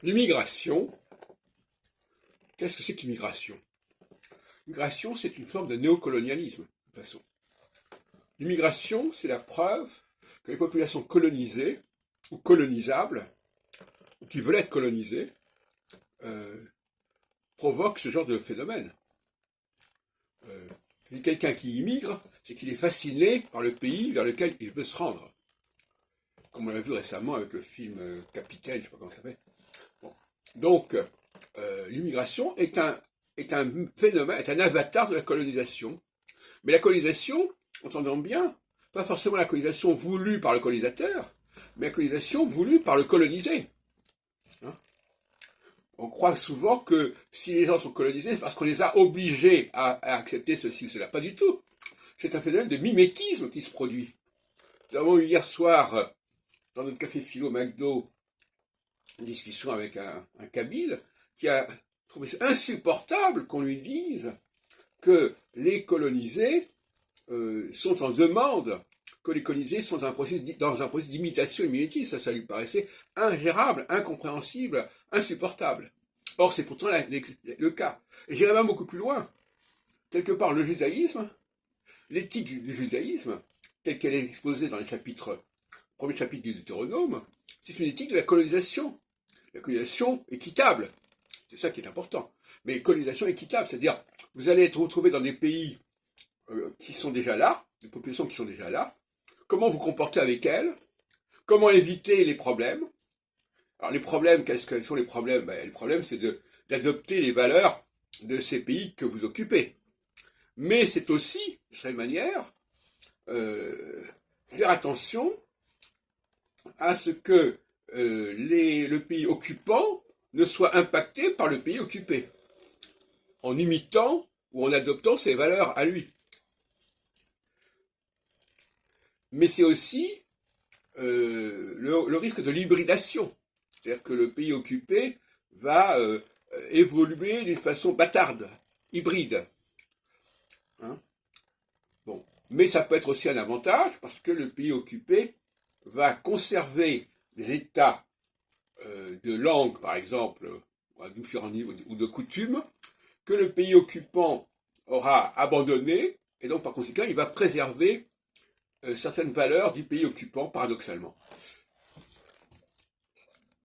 L'immigration, qu'est-ce que c'est que l'immigration? L'immigration, c'est une forme de néocolonialisme, de toute façon. L'immigration, c'est la preuve que les populations colonisées, ou colonisables, ou qui veulent être colonisées, provoquent ce genre de phénomène. Quelqu'un qui immigre, c'est qu'il est fasciné par le pays vers lequel il veut se rendre. Comme on l'a vu récemment avec le film Capitaine, je ne sais pas comment ça s'appelle. Bon. Donc, l'immigration est un phénomène, est un avatar de la colonisation. Mais la colonisation, entendons bien, pas forcément la colonisation voulue par le colonisateur, mais la colonisation voulue par le colonisé. Hein? On croit souvent que si les gens sont colonisés, c'est parce qu'on les a obligés à accepter ceci ou cela. Pas du tout. C'est un phénomène de mimétisme qui se produit. Nous avons eu hier soir, dans notre café philo McDo, une discussion avec un Kabyle qui a trouvé insupportable qu'on lui dise que les colonisés sont en demande, que les colonisés sont dans un processus d'imitation et mimétisme. Ça lui paraissait ingérable, incompréhensible, insupportable. Or, c'est pourtant le cas. Et j'irais même beaucoup plus loin. Quelque part, le judaïsme, l'éthique du judaïsme, telle qu'elle est exposée dans les premier chapitre du Deutéronome, c'est une éthique de la colonisation. La colonisation équitable. C'est ça qui est important. Mais colonisation équitable, c'est-à-dire, vous allez être retrouvés dans des pays qui sont déjà là, des populations qui sont déjà là, comment vous comporter avec elles, comment éviter les problèmes. Alors les problèmes, quels sont les problèmes? Le problème, c'est d'adopter les valeurs de ces pays que vous occupez. Mais c'est aussi, de cette manière, faire attention à ce que le pays occupant ne soit impacté par le pays occupé, en imitant ou en adoptant ses valeurs à lui. Mais c'est aussi le risque de l'hybridation. C'est-à-dire que le pays occupé va évoluer d'une façon bâtarde, hybride. Hein? Bon. Mais ça peut être aussi un avantage, parce que le pays occupé va conserver des états de langue, par exemple, à différents niveaux, ou de coutumes, que le pays occupant aura abandonné, et donc par conséquent, il va préserver certaines valeurs du pays occupant, paradoxalement.